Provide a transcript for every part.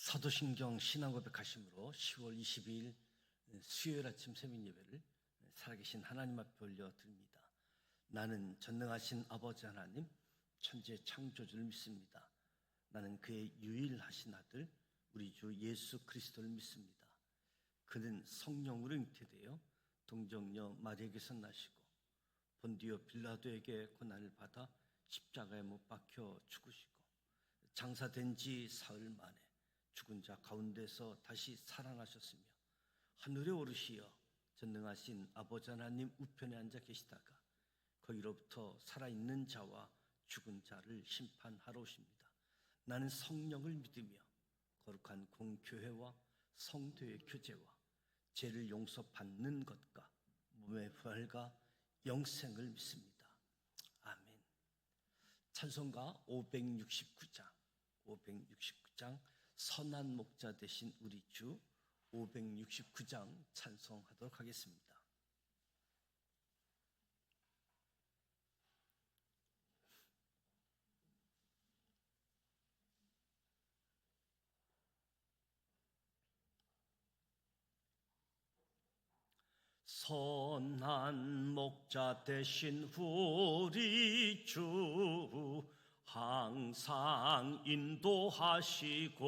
사도신경 신앙고백하심으로 10월 22일 수요일 아침 새벽 예배를 살아계신 하나님 앞에 올려드립니다. 나는 전능하신 아버지 하나님 천지의 창조주를 믿습니다. 나는 그의 유일하신 아들 우리 주 예수 그리스도를 믿습니다. 그는 성령으로 잉태되어 동정녀 마리아에게서 나시고 본디오 빌라도에게 고난을 받아 십자가에 못 박혀 죽으시고 장사된 지 사흘 만에 죽은 자 가운데서 다시 살아나셨으며 하늘에 오르시어 전능하신 아버지 하나님 우편에 앉아 계시다가 거기로부터 살아있는 자와 죽은 자를 심판하러 오십니다. 나는 성령을 믿으며 거룩한 공교회와 성도의 교제와 죄를 용서받는 것과 몸의 부활과 영생을 믿습니다. 아멘. 찬송가 569장 선한 목자 되신 우리 주 569장 찬송하도록 하겠습니다. 선한 목자 되신 우리 주 항상 인도하시고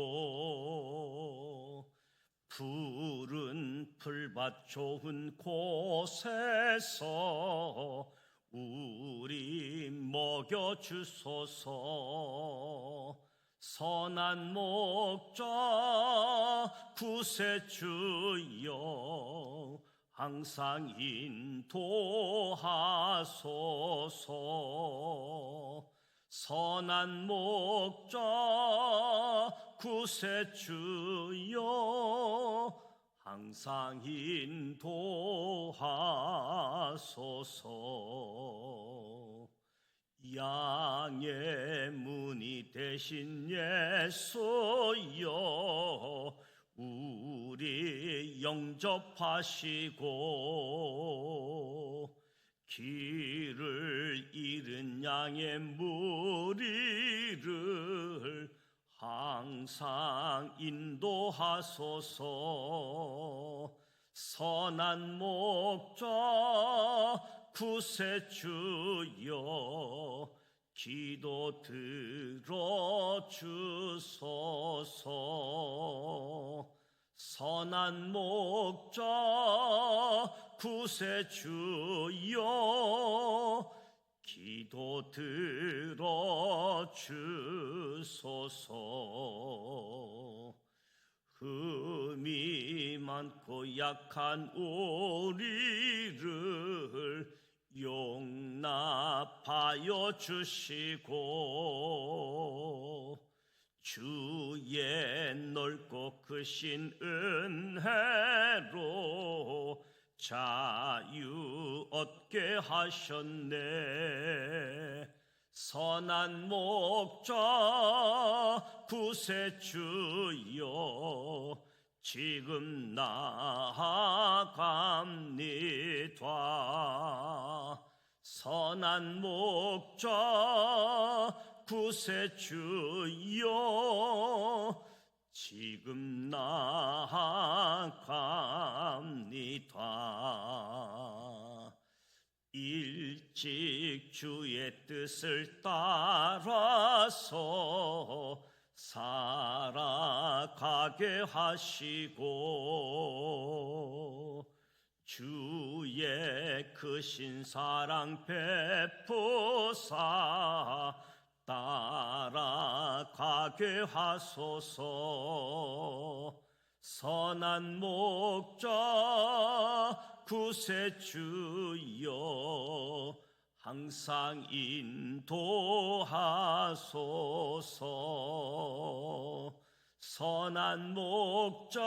푸른 풀밭 좋은 곳에서 우리 먹여주소서. 선한 목자 구세주여 항상 인도하소서. 선한 목자 구세주여 항상 인도하소서. 양의 문이 되신 예수여 우리 영접하시고 길을 잃은 양의 무리를 항상 인도하소서. 선한 목자 구세주여 기도 들어주소서. 선한 목자 구세주여 기도 들어주소서. 흠이 많고 약한 우리를 용납하여 주시고 주의 넓고 크신 은혜로 자유 얻게 하셨네. 선한 목자 구세주여 지금 나아갑니다. 선한 목자 구세주여 지금 나아갑니다. 일찍 주의 뜻을 따라서 살아가게 하시고 주의 크신 사랑 베푸사 따라가게 하소서. 선한 목자 구세주여 항상 인도하소서. 선한 목자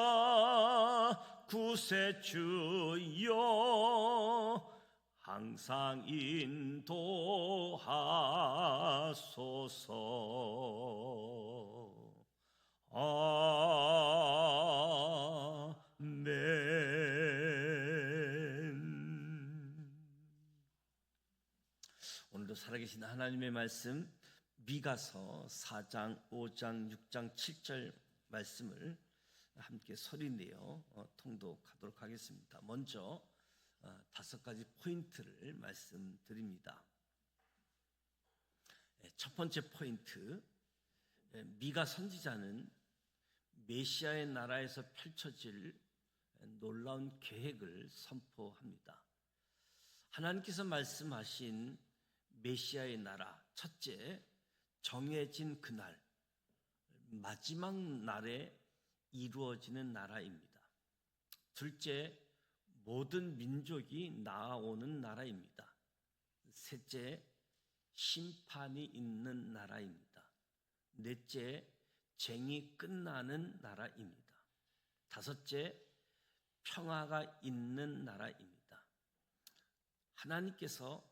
구세주여 항상 인도하소서. 아멘. 오늘도 살아계신 하나님의 말씀 미가서 4장, 5장, 6장, 7절 말씀을 함께 소리내어 통독하도록 하겠습니다. 먼저 5가지 포인트를 말씀드립니다. 첫 번째 포인트, 미가 선지자는 메시아의 나라에서 펼쳐질 놀라운 계획을 선포합니다. 하나님께서 말씀하신 메시아의 나라, 첫째, 정해진 그날, 마지막 날에 이루어지는 나라입니다. 둘째, 모든 민족이 나아오는 나라입니다. 셋째, 심판이 있는 나라입니다. 넷째, 쟁이 끝나는 나라입니다. 다섯째, 평화가 있는 나라입니다. 하나님께서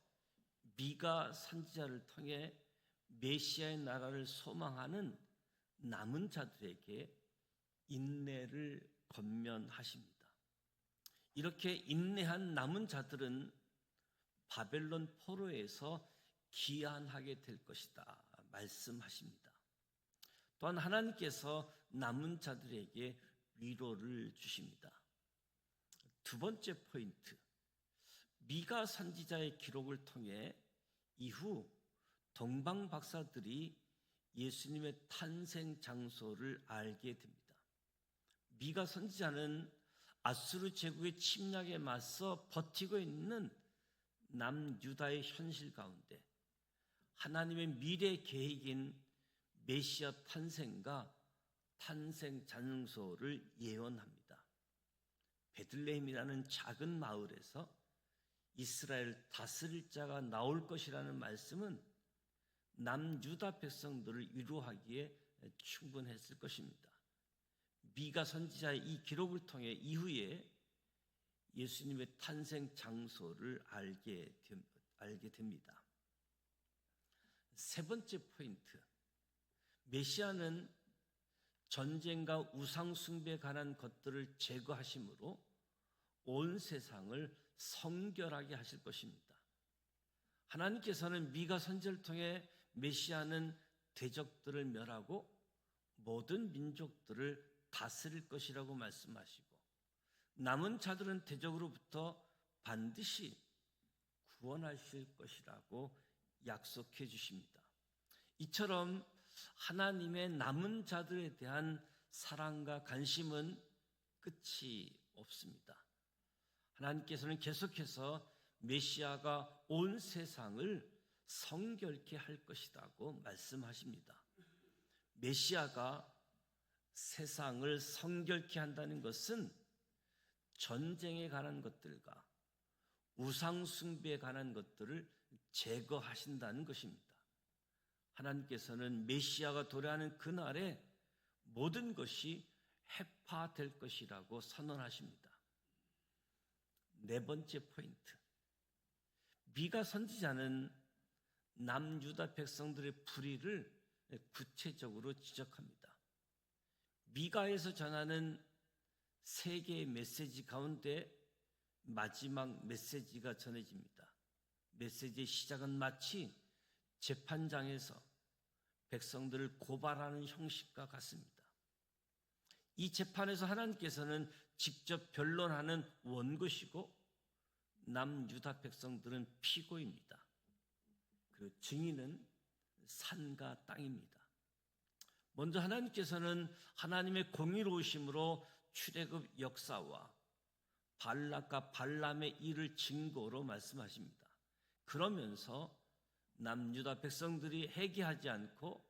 미가 선지자를 통해 메시아의 나라를 소망하는 남은 자들에게 인내를 권면하십니다. 이렇게 인내한 남은 자들은 바벨론 포로에서 귀환하게 될 것이다 말씀하십니다. 또한 하나님께서 남은 자들에게 위로를 주십니다. 두 번째 포인트, 미가 선지자의 기록을 통해 이후 동방 박사들이 예수님의 탄생 장소를 알게 됩니다. 미가 선지자는 아수르 제국의 침략에 맞서 버티고 있는 남유다의 현실 가운데 하나님의 미래 계획인 메시아 탄생과 탄생 장소를 예언합니다. 베들레헴이라는 작은 마을에서 이스라엘 다스릴 자가 나올 것이라는 말씀은 남유다 백성들을 위로하기에 충분했을 것입니다. 미가 선지자의 이 기록을 통해 이후에 예수님의 탄생 장소를 알게 됩니다. 세 번째 포인트, 메시아는 전쟁과 우상 숭배에 관한 것들을 제거하심으로 온 세상을 성결하게 하실 것입니다. 하나님께서는 미가 선지자를 통해 메시아는 대적들을 멸하고 모든 민족들을 다스릴 것이라고 말씀하시고 남은 자들은 대적으로부터 반드시 구원하실 것이라고 약속해 주십니다. 이처럼 하나님의 남은 자들에 대한 사랑과 관심은 끝이 없습니다. 하나님께서는 계속해서 메시아가 온 세상을 성결케 할 것이라고 말씀하십니다. 메시아가 세상을 성결케 한다는 것은 전쟁에 관한 것들과 우상 숭배에 관한 것들을 제거하신다는 것입니다. 하나님께서는 메시아가 도래하는 그날에 모든 것이 해파될 것이라고 선언하십니다. 네 번째 포인트, 미가 선지자는 남유다 백성들의 불의를 구체적으로 지적합니다. 미가에서 전하는 세 개의 메시지 가운데 마지막 메시지가 전해집니다. 메시지의 시작은 마치 재판장에서 백성들을 고발하는 형식과 같습니다. 이 재판에서 하나님께서는 직접 변론하는 원고시고 남유다 백성들은 피고입니다. 그리고 증인은 산과 땅입니다. 먼저 하나님께서는 하나님의 공의로우심으로 출애굽 역사와 발락과 발람의 일을 증거로 말씀하십니다. 그러면서 남유다 백성들이 회개하지 않고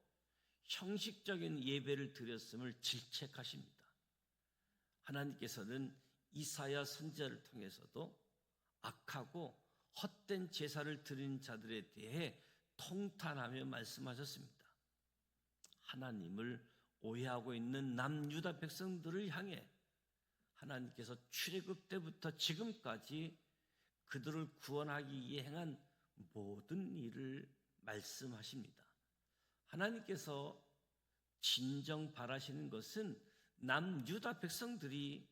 형식적인 예배를 드렸음을 질책하십니다. 하나님께서는 이사야 선지자를 통해서도 악하고 헛된 제사를 드린 자들에 대해 통탄하며 말씀하셨습니다. 하나님을 오해하고 있는 남유다 백성들을 향해 하나님께서 출애굽 때부터 지금까지 그들을 구원하기 위해 행한 모든 일을 말씀하십니다. 하나님께서 진정 바라시는 것은 남유다 백성들이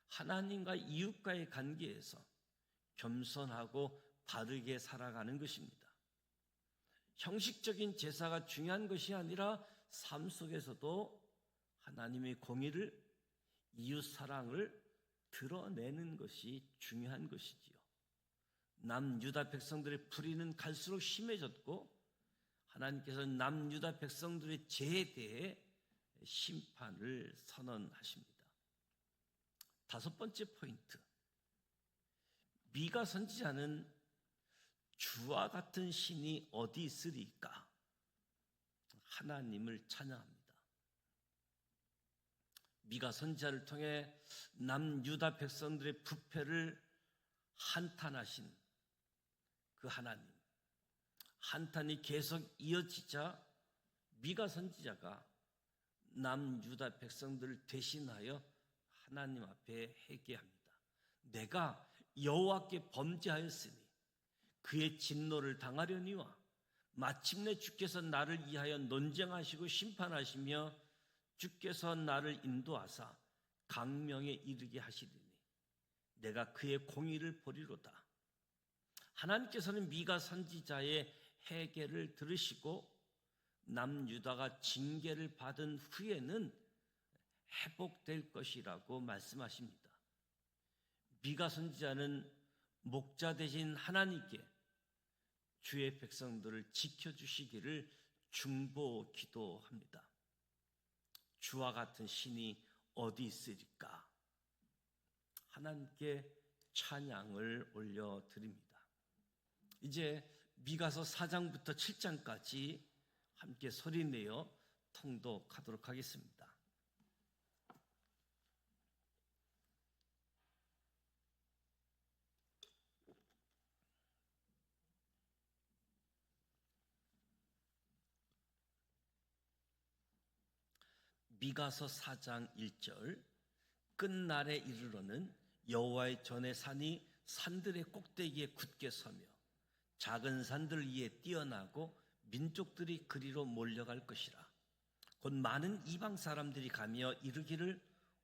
하나님과 이웃과의 관계에서 겸손하고 바르게 살아가는 것입니다. 형식적인 제사가 중요한 것이 아니라 삶 속에서도 하나님의 공의를, 이웃 사랑을 드러내는 것이 중요한 것이지요. 남유다 백성들의 불의는 갈수록 심해졌고 하나님께서는 남유다 백성들의 죄에 대해 심판을 선언하십니다. 다섯 번째 포인트, 미가 선지자는 주와 같은 신이 어디 있으리까? 하나님을 찬양합니다. 미가 선지자를 통해 남유다 백성들의 부패를 한탄하신 그 하나님, 한탄이 계속 이어지자 미가 선지자가 남유다 백성들을 대신하여 하나님 앞에 회개합니다. 내가 여호와께 범죄하였으니 그의 진노를 당하려니와 마침내 주께서 나를 위하여 논쟁하시고 심판하시며 주께서 나를 인도하사 강명에 이르게 하시리니 내가 그의 공의를 보리로다. 하나님께서는 미가 선지자의 회개를 들으시고 남유다가 징계를 받은 후에는 회복될 것이라고 말씀하십니다. 미가 선지자는 목자 되신 하나님께 주의 백성들을 지켜주시기를 중보 기도합니다. 주와 같은 신이 어디 있으리까? 하나님께 찬양을 올려드립니다. 이제 미가서 4장부터 7장까지 함께 소리내어 통독하도록 하겠습니다. 미가서 4장 1절, 끝날에 이르러는 여호와의 전의 산이 산들의 꼭대기에 굳게 서며 작은 산들 위에 뛰어나고 민족들이 그리로 몰려갈 것이라. 곧 많은 이방 사람들이 가며 이르기를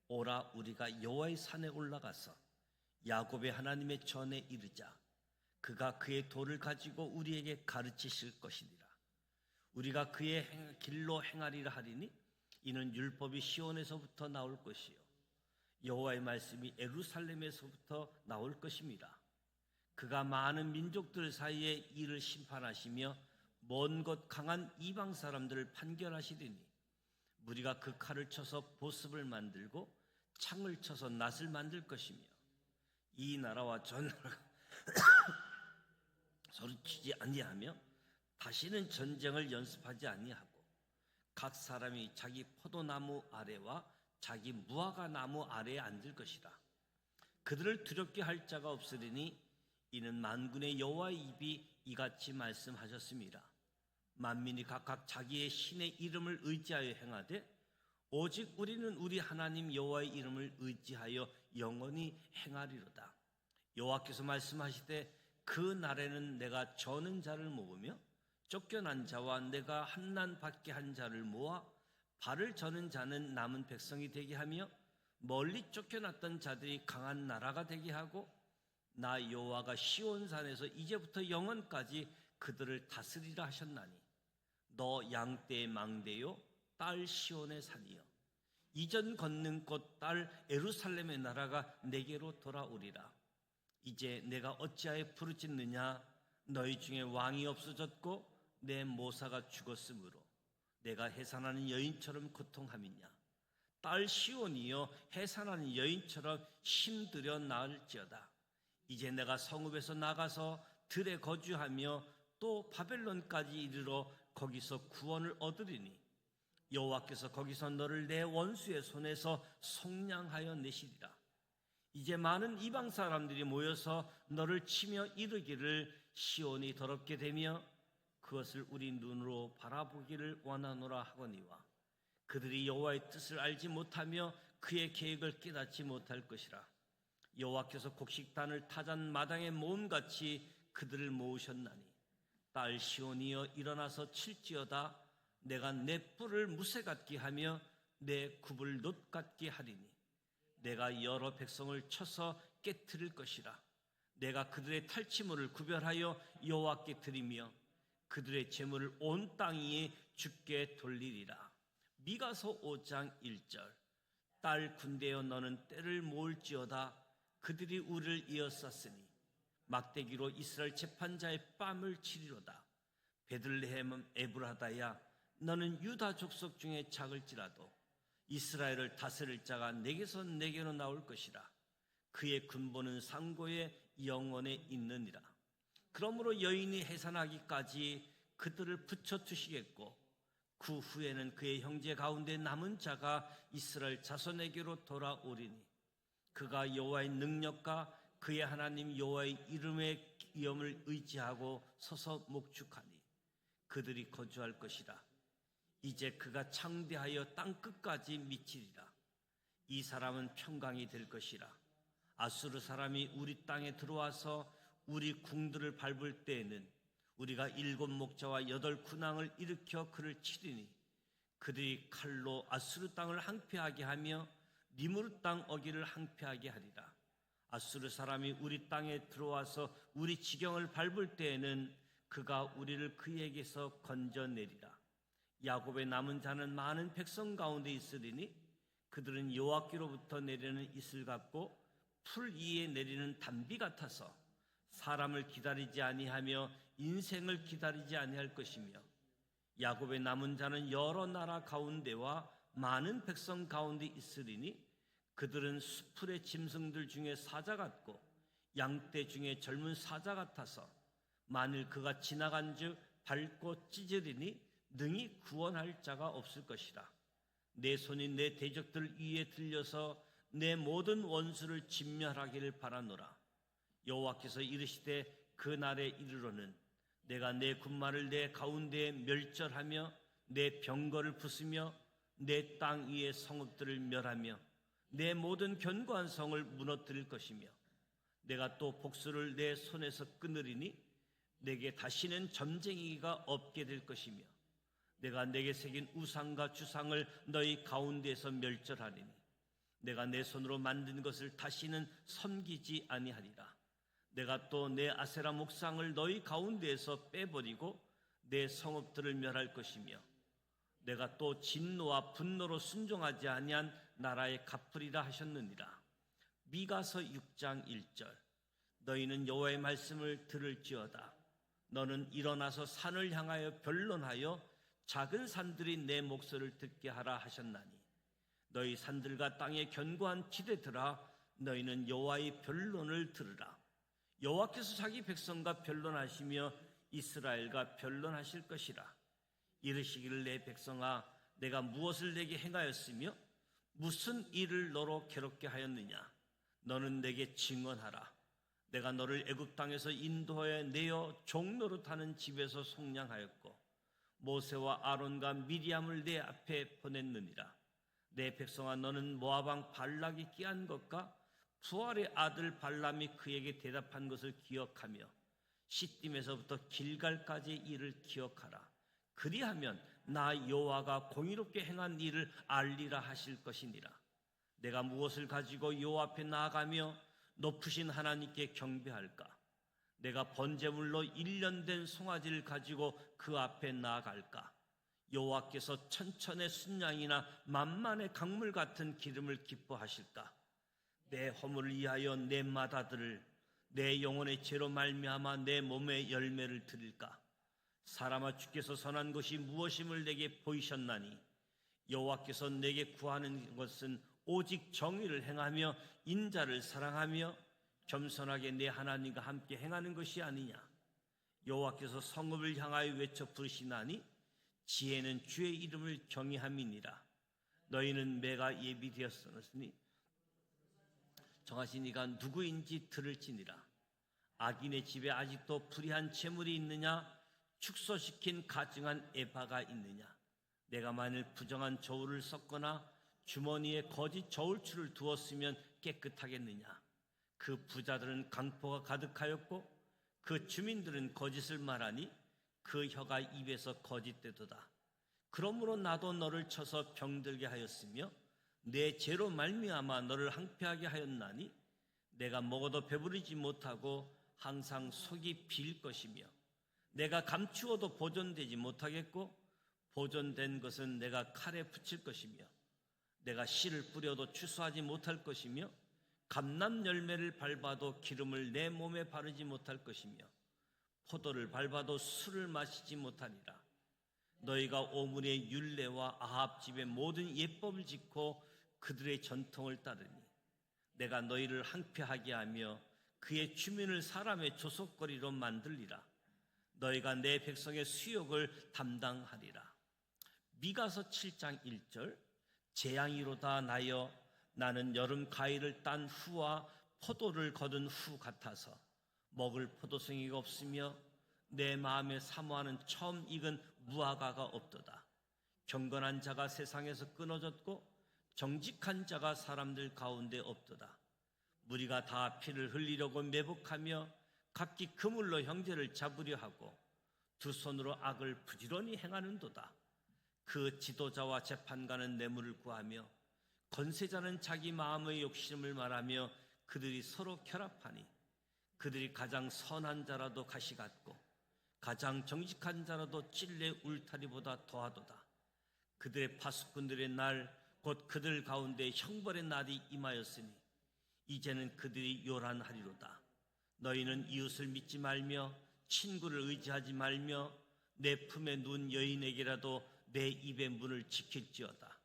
오라 우리가 여호와의 산에 올라가서 야곱의 하나님의 전에 이르자. 그가 그의 도를 가지고 우리에게 가르치실 것이니라. 우리가 그의 길로 행하리라 하리니 이는 율법이 시온에서부터 나올 것이요 여호와의 말씀이 예루살렘에서부터 나올 것임이라. 그가 많은 민족들 사이에 이를 심판하시며 먼 곳 강한 이방 사람들을 판결하시리니 무리가 그 칼을 쳐서 보습을 만들고 창을 쳐서 낫을 만들 것이며 이 나라와 저 나라가 소리치지 아니하며 다시는 전쟁을 연습하지 아니하고 각 사람이 자기 포도나무 아래와 자기 무화과 나무 아래에 앉을 것이라. 그들을 두렵게 할 자가 없으리니 이는 만군의 여호와의 입이 이같이 말씀하셨습니다. 만민이 각각 자기의 신의 이름을 의지하여 행하되 오직 우리는 우리 하나님 여호와의 이름을 의지하여 영원히 행하리로다. 여호와께서 말씀하시되 그 날에는 내가 저는 자를 모으며 쫓겨난 자와 내가 한난 받게 한 자를 모아 발을 저는 자는 남은 백성이 되게 하며 멀리 쫓겨났던 자들이 강한 나라가 되게 하고 나 여호와가 시온산에서 이제부터 영원까지 그들을 다스리라 하셨나니 너 양떼의 망대요 딸 시온의 산이요 이전 걷는 곳 딸 예루살렘의 나라가 내게로 돌아오리라. 이제 내가 어찌하여 부르짖느냐? 너희 중에 왕이 없어졌고 내 모사가 죽었으므로 내가 해산하는 여인처럼 고통함이냐? 딸 시온이여 해산하는 여인처럼 힘들여 나을지어다. 이제 내가 성읍에서 나가서 들에 거주하며 또 바벨론까지 이르러 거기서 구원을 얻으리니 여호와께서 거기서 너를 내 원수의 손에서 속량하여 내시리라. 이제 많은 이방 사람들이 모여서 너를 치며 이르기를 시온이 더럽게 되며 그것을 우리 눈으로 바라보기를 원하노라 하거니와 그들이 여호와의 뜻을 알지 못하며 그의 계획을 깨닫지 못할 것이라. 여호와께서 곡식단을 타잔 마당에 모음같이 그들을 모으셨나니 딸 시온이여 일어나서 칠지어다. 내가 내 뿔을 무쇠 같게 하며 내 굽을 놋 같게 하리니 내가 여러 백성을 쳐서 깨트릴 것이라. 내가 그들의 탈취물을 구별하여 여호와께 드리며 그들의 재물을 온 땅 위에 주께 돌리리라. 미가서 5장 1절. 딸 군대여 너는 때를 모을지어다. 그들이 우리를 이어쌌으니 막대기로 이스라엘 재판자의 뺨을 치리로다. 베들레헴 에브라다야 너는 유다 족속 중에 작을지라도 이스라엘을 다스릴 자가 내게서 내게로 나올 것이라. 그의 근본은 상고의 영원에 있느니라. 그러므로 여인이 해산하기까지 그들을 붙여두시겠고 그 후에는 그의 형제 가운데 남은 자가 이스라엘 자손에게로 돌아오리니 그가 여호와의 능력과 그의 하나님 여호와의 이름의 기염을 의지하고 서서 목축하니 그들이 거주할 것이라. 이제 그가 창대하여 땅 끝까지 미치리라. 이 사람은 평강이 될 것이라. 아수르 사람이 우리 땅에 들어와서 우리 궁들을 밟을 때에는 우리가 7 목자와 8 군왕을 일으켜 그를 치리니 그들이 칼로 아수르 땅을 항폐하게 하며 니무르 땅 어기를 항폐하게 하리라. 아수르 사람이 우리 땅에 들어와서 우리 지경을 밟을 때에는 그가 우리를 그에게서 건져내리라. 야곱의 남은 자는 많은 백성 가운데 있으리니 그들은 여호와께로부터 내리는 이슬 같고 풀 위에 내리는 단비 같아서 사람을 기다리지 아니하며 인생을 기다리지 아니할 것이며 야곱의 남은 자는 여러 나라 가운데와 많은 백성 가운데 있으리니 그들은 수풀의 짐승들 중에 사자 같고 양떼 중에 젊은 사자 같아서 만일 그가 지나간즉 밟고 찢으리니 능히 구원할 자가 없을 것이라. 내 손이 내 대적들 위에 들려서 내 모든 원수를 진멸하기를 바라노라. 여호와께서 이르시되 그 날에 이르러는 내가 내 군마를 내 가운데에 멸절하며 내 병거를 부수며 내 땅 위의 성읍들을 멸하며 내 모든 견고한 성을 무너뜨릴 것이며 내가 또 복수를 내 손에서 끊으리니 내게 다시는 점쟁이가 없게 될 것이며 내가 내게 새긴 우상과 주상을 너희 가운데에서 멸절하리니 내가 내 손으로 만든 것을 다시는 섬기지 아니하리라. 내가 또 내 아세라 목상을 너희 가운데에서 빼버리고 내 성읍들을 멸할 것이며 내가 또 진노와 분노로 순종하지 아니한 나라에 갚으리라 하셨느니라. 미가서 6장 1절. 너희는 여호와의 말씀을 들을지어다. 너는 일어나서 산을 향하여 변론하여 작은 산들이 내 목소리를 듣게 하라 하셨나니 너희 산들과 땅의 견고한 지대들아 너희는 여호와의 변론을 들으라. 여호와께서 자기 백성과 변론하시며 이스라엘과 변론하실 것이라. 이르시기를 내 백성아 내가 무엇을 내게 행하였으며 무슨 일을 너로 괴롭게 하였느냐. 너는 내게 증언하라. 내가 너를 애굽 땅에서 인도하여 내어 종노릇하는 집에서 속량하였고 모세와 아론과 미리암을 내 앞에 보냈느니라. 내 백성아 너는 모압 왕 발락이 꾀한 것과 부알의 아들 발람이 그에게 대답한 것을 기억하며 시딤에서부터 길갈까지 일을 기억하라. 그리하면 나 여호와가 공의롭게 행한 일을 알리라 하실 것이니라. 내가 무엇을 가지고 여호와 앞에 나아가며 높으신 하나님께 경배할까? 내가 번제물로 1년 된 송아지를 가지고 그 앞에 나아갈까? 여호와께서 천천의 순양이나 만만의 강물 같은 기름을 기뻐하실까? 내 허물을 위하여 내 마다들을 내 영혼의 죄로 말미암아 내 몸의 열매를 드릴까? 사람아 주께서 선한 것이 무엇임을 내게 보이셨나니 여호와께서 내게 구하는 것은 오직 정의를 행하며 인자를 사랑하며 겸손하게 내 하나님과 함께 행하는 것이 아니냐. 여호와께서 성읍을 향하여 외쳐 부르시나니 지혜는 주의 이름을 경외함이니라. 너희는 매가 예비되었으니 정하신 이가 누구인지 들을지니라. 악인의 집에 아직도 불의한 재물이 있느냐? 축소시킨 가증한 에바가 있느냐? 내가 만일 부정한 저울을 섞거나 주머니에 거짓 저울추를 두었으면 깨끗하겠느냐? 그 부자들은 강포가 가득하였고 그 주민들은 거짓을 말하니 그 혀가 입에서 거짓되도다. 그러므로 나도 너를 쳐서 병들게 하였으며 내 죄로 말미암아 너를 항폐하게 하였나니 내가 먹어도 배부르지 못하고 항상 속이 빌 것이며 내가 감추어도 보존되지 못하겠고 보존된 것은 내가 칼에 붙일 것이며 내가 씨를 뿌려도 추수하지 못할 것이며 감람 열매를 밟아도 기름을 내 몸에 바르지 못할 것이며 포도를 밟아도 술을 마시지 못하리라. 너희가 오므리의 율례와 아합 집의 모든 예법을 지켜 그들의 전통을 따르니 내가 너희를 항폐하게 하며 그의 주민을 사람의 조속거리로 만들리라. 너희가 내 백성의 수욕을 담당하리라. 미가서 7장 1절 재앙이로다 나여 나는 여름 가위를 딴 후와 포도를 거둔 후 같아서 먹을 포도송이가 없으며 내 마음에 사모하는 처음 익은 무화과가 없도다. 경건한 자가 세상에서 끊어졌고 정직한 자가 사람들 가운데 없도다. 무리가 다 피를 흘리려고 매복하며 각기 그물로 형제를 잡으려 하고 두 손으로 악을 부지런히 행하는도다. 그 지도자와 재판관은 뇌물을 구하며 권세자는 자기 마음의 욕심을 말하며 그들이 서로 결합하니 그들이 가장 선한 자라도 가시 같고 가장 정직한 자라도 찔레 울타리보다 더하도다. 그들의 파수꾼들의 날 곧 그들 가운데 형벌의 날이 임하였으니 이제는 그들이 요란하리로다. 너희는 이웃을 믿지 말며 친구를 의지하지 말며 내 품에 누운 여인에게라도 내 입의 문을 지킬지어다.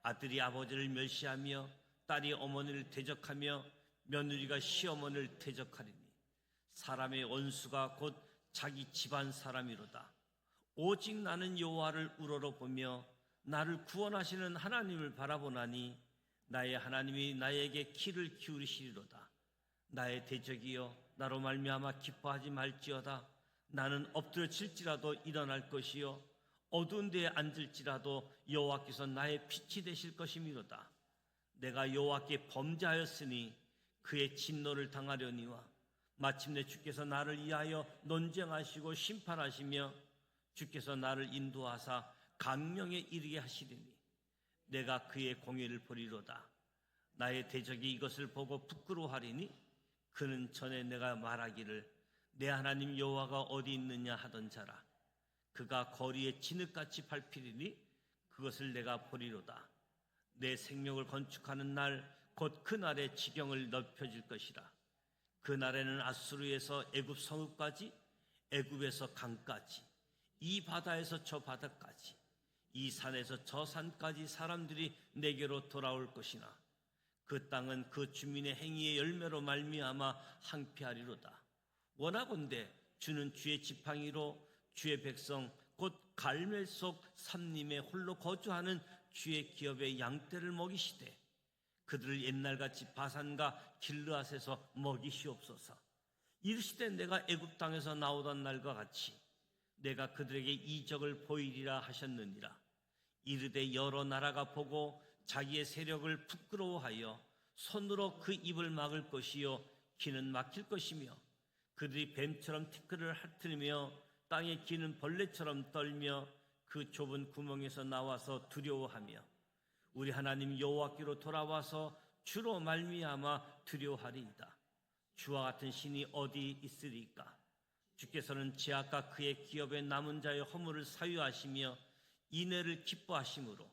아들이 아버지를 멸시하며 딸이 어머니를 대적하며 며느리가 시어머니를 대적하리니 사람의 원수가 곧 자기 집안 사람이로다. 오직 나는 여호와를 우러러보며 나를 구원하시는 하나님을 바라보나니 나의 하나님이 나에게 귀를 기울이시리로다. 나의 대적이여 나로 말미암아 기뻐하지 말지어다. 나는 엎드려질지라도 일어날 것이요 어두운 데에 앉을지라도 여호와께서 나의 빛이 되실 것이미로다. 내가 여호와께 범죄하였으니 그의 진노를 당하려니와 마침내 주께서 나를 위하여 논쟁하시고 심판하시며 주께서 나를 인도하사 강령에 이르게 하시리니 내가 그의 공의를 보리로다. 나의 대적이 이것을 보고 부끄러워하리니 그는 전에 내가 말하기를 내 하나님 여호와가 어디 있느냐 하던 자라. 그가 거리에 진흙같이 밟히리니 그것을 내가 보리로다. 내 생명을 건축하는 날 곧 그날의 지경을 넓혀질 것이라. 그날에는 아수르에서 애굽 성읍까지 애굽에서 강까지 이 바다에서 저 바다까지 이 산에서 저 산까지 사람들이 내게로 돌아올 것이나 그 땅은 그 주민의 행위의 열매로 말미암아 항폐하리로다. 원하건대 주는 주의 지팡이로 주의 백성 곧 갈멜 속 삼림에 홀로 거주하는 주의 기업의 양떼를 먹이시되 그들을 옛날같이 바산과 길르앗에서 먹이시옵소서. 이르시되 내가 애굽 땅에서 나오던 날과 같이 내가 그들에게 이적을 보이리라 하셨느니라. 이르되 여러 나라가 보고 자기의 세력을 부끄러워하여 손으로 그 입을 막을 것이요 귀는 막힐 것이며 그들이 뱀처럼 티끌을 핥으며 땅에 기는 벌레처럼 떨며 그 좁은 구멍에서 나와서 두려워하며 우리 하나님 여호와께로 돌아와서 주로 말미암아 두려워하리이다. 주와 같은 신이 어디 있으리까? 주께서는 제약과 그의 기업의 남은 자의 허물을 사유하시며 인애를 기뻐하심으로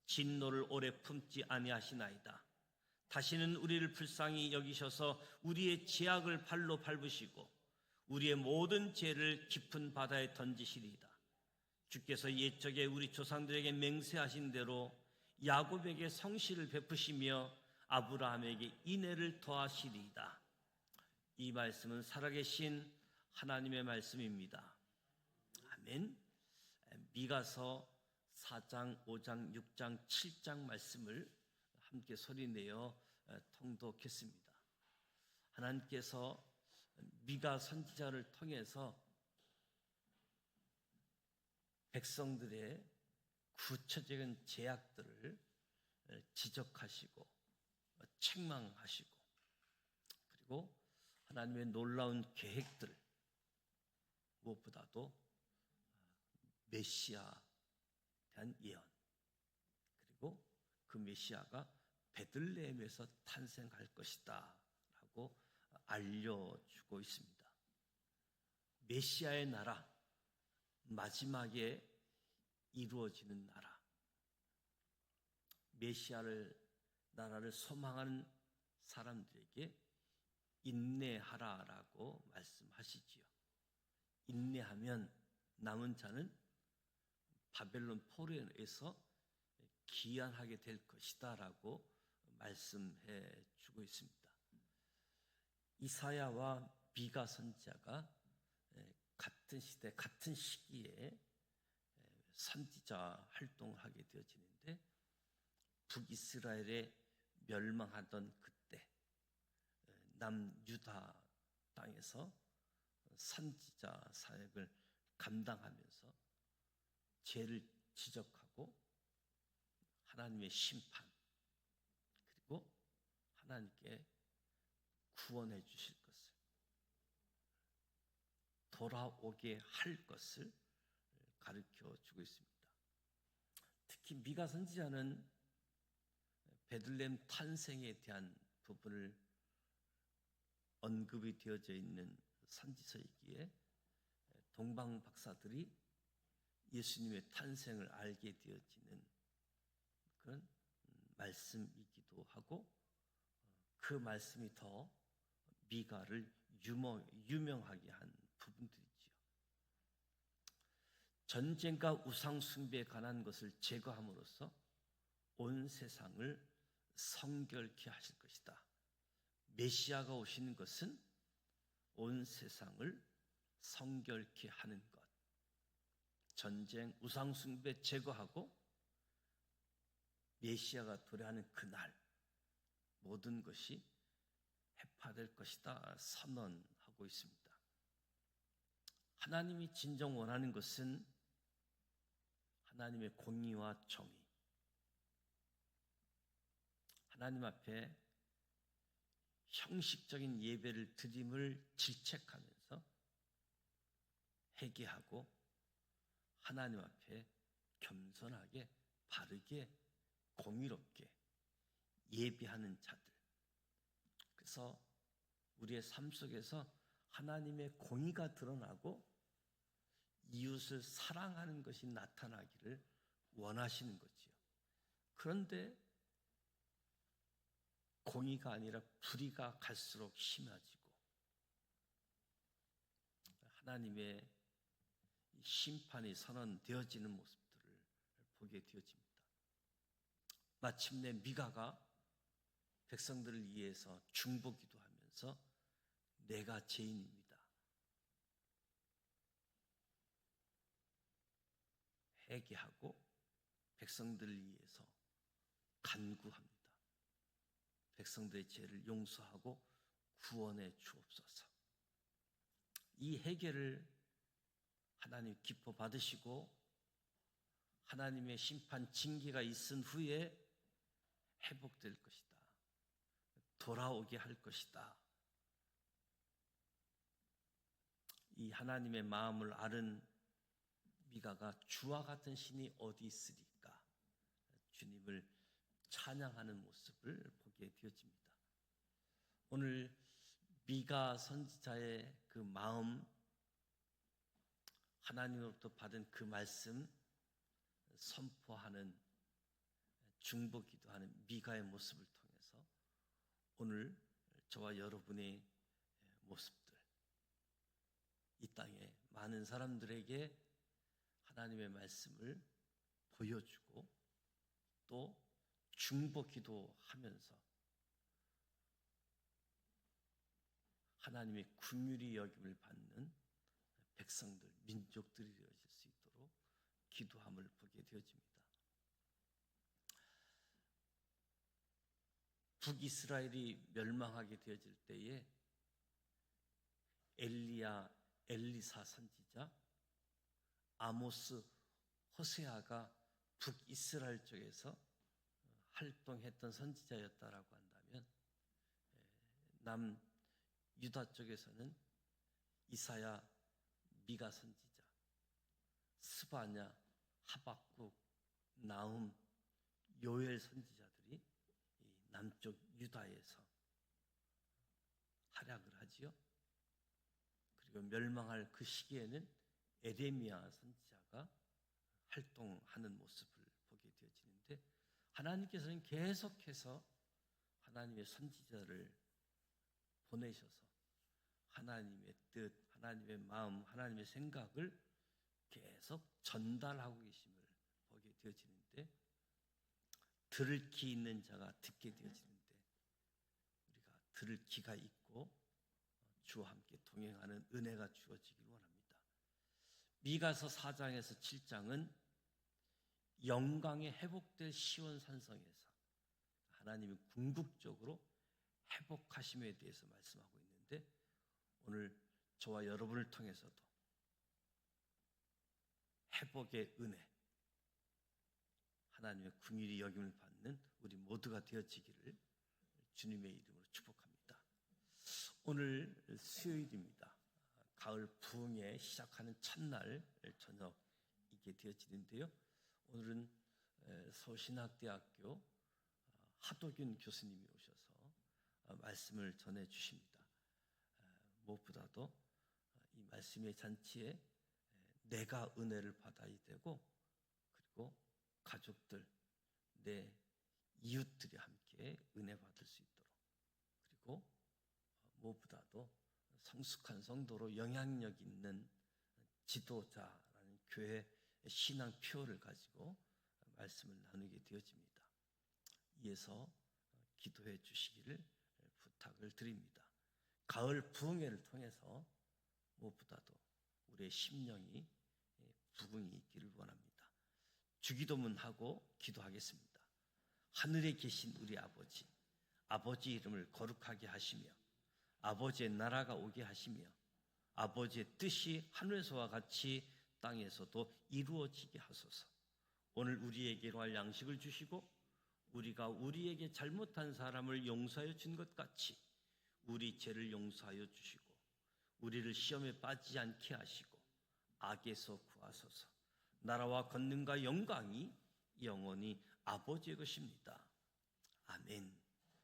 진노를 오래 품지 아니하시나이다. 다시는 우리를 불쌍히 여기셔서 우리의 제약을 발로 밟으시고 우리의 모든 죄를 깊은 바다에 던지시리이다. 주께서 옛적에 우리 조상들에게 맹세하신 대로 야곱에게 성실을 베푸시며 아브라함에게 인애를 더하시리이다. 이 말씀은 살아계신 하나님의 말씀입니다. 아멘. 미가서 4장, 5장, 6장, 7장 말씀을 함께 소리내어 통독했습니다. 하나님께서 미가 선지자를 통해서 백성들의 구체적인 죄악들을 지적하시고 책망하시고 그리고 하나님의 놀라운 계획들 무엇보다도 메시아에 대한 예언 그리고 그 메시아가 베들레헴에서 탄생할 것이다 라고 알려주고 있습니다. 메시아의 나라 마지막에 이루어지는 나라, 메시아를 나라를 소망하는 사람들에게 인내하라라고 말씀하시지요. 인내하면 남은 자는 바벨론 포로에서 귀환하게 될 것이다라고 말씀해 주고 있습니다. 이사야와 미가 선지자가 같은 시대, 같은 시기에 선지자 활동을 하게 되어지는데, 북이스라엘에 멸망하던 그때 남유다 땅에서 선지자 사역을 감당하면서 죄를 지적하고 하나님의 심판, 그리고 하나님께 구원해 주실 것을, 돌아오게 할 것을 가르쳐 주고 있습니다. 특히 미가 선지자는 베들레헴 탄생에 대한 부분을 언급이 되어져 있는 선지서이기에 동방 박사들이 예수님의 탄생을 알게 되어지는 그런 말씀이기도 하고, 그 말씀이 더 미가를 유명하게 한 부분들이지요. 전쟁과 우상 숭배에 관한 것을 제거함으로써 온 세상을 성결케 하실 것이다. 메시아가 오시는 것은 온 세상을 성결케 하는 것, 전쟁, 우상 숭배 제거하고 메시아가 도래하는 그날 모든 것이 해파될 것이다 선언하고 있습니다. 하나님이 진정 원하는 것은 하나님의 공의와 정의, 하나님 앞에 형식적인 예배를 드림을 질책하면서 회개하고 하나님 앞에 겸손하게, 바르게, 공의롭게 예배하는 자들. 그래서 우리의 삶 속에서 하나님의 공의가 드러나고 이웃을 사랑하는 것이 나타나기를 원하시는 거지요. 그런데 공의가 아니라 불의가 갈수록 심해지고 하나님의 심판이 선언되어지는 모습들을 보게 되어집니다. 마침내 미가가 백성들을 위해서 중보기도 하면서 내가 죄인입니다, 회개하고 백성들을 위해서 간구합니다. 백성들의 죄를 용서하고 구원해 주옵소서. 이 회개를 하나님 기뻐 받으시고 하나님의 심판 징계가 있은 후에 회복될 것이다, 돌아오게 할 것이다. 이 하나님의 마음을 아는 미가가 주와 같은 신이 어디 있으리까 주님을 찬양하는 모습을 보게 되어집니다. 오늘 미가 선지자의 그 마음, 하나님으로부터 받은 그 말씀 선포하는, 중보기도하는 미가의 모습을 통해서 오늘 저와 여러분의 모습들, 이 땅에 많은 사람들에게 하나님의 말씀을 보여주고 또 중보기도하면서 하나님의 긍휼히 여김을 받는 백성들, 민족들이 되어질 수 있도록 기도함을 보게 되어집니다. 북이스라엘이 멸망하게 되어질 때에 엘리야, 엘리사 선지자, 아모스, 호세아가 북이스라엘 쪽에서 활동했던 선지자였다라고 한다면, 남유다 쪽에서는 이사야, 미가 선지자, 스바냐, 하박국, 나훔, 요엘 선지자들이 남쪽 유다에서 활약을 하지요. 그리고 멸망할 그 시기에는 에레미야 선지자가 활동하는 모습을 보게 되어지는데, 하나님께서는 계속해서 하나님의 선지자를 보내셔서 하나님의 뜻, 하나님의 마음, 하나님의 생각을 계속 전달하고 계심을 보게 되어지는데, 들을 귀 있는 자가 듣게 되어지는데, 우리가 들을 귀가 있고 주와 함께 동행하는 은혜가 주어지길 원합니다. 미가서 4장에서 7장은 영광이 회복될 시온 산성에서 하나님이 궁극적으로 회복하심에 대해서 말씀하고 있는데, 오늘 저와 여러분을 통해서도 회복의 은혜, 하나님의 긍휼히 여김을 받는 우리 모두가 되어지기를 주님의 이름으로 축복합니다. 오늘 수요일입니다. 가을 부흥에 시작하는 첫날 저녁이게 되어지는데요. 오늘은 서울신학대학교 하도균 교수님이 오셔서 말씀을 전해 주십니다. 무엇보다도 이 말씀의 잔치에 내가 은혜를 받아야 되고, 그리고 가족들, 내 이웃들이 함께 은혜 받을 수 있도록, 그리고 무엇보다도 성숙한 성도로 영향력 있는 지도자라는 교회 신앙 표를 가지고 말씀을 나누게 되어집니다. 이에서 기도해 주시기를 부탁을 드립니다. 가을 부흥회를 통해서 무엇보다도 우리의 심령이 부흥이 있기를 원합니다. 주기도문하고 기도하겠습니다. 하늘에 계신 우리 아버지, 아버지 이름을 거룩하게 하시며 아버지의 나라가 오게 하시며 아버지의 뜻이 하늘에서와 같이 땅에서도 이루어지게 하소서. 오늘 우리에게 할 양식을 주시고 우리가 우리에게 잘못한 사람을 용서하여 준 것 같이 우리 죄를 용서하여 주시고 우리를 시험에 빠지지 않게 하시고 악에서 구하소서. 나라와 권능과 영광이 영원히 아버지의 것입니다. 아멘.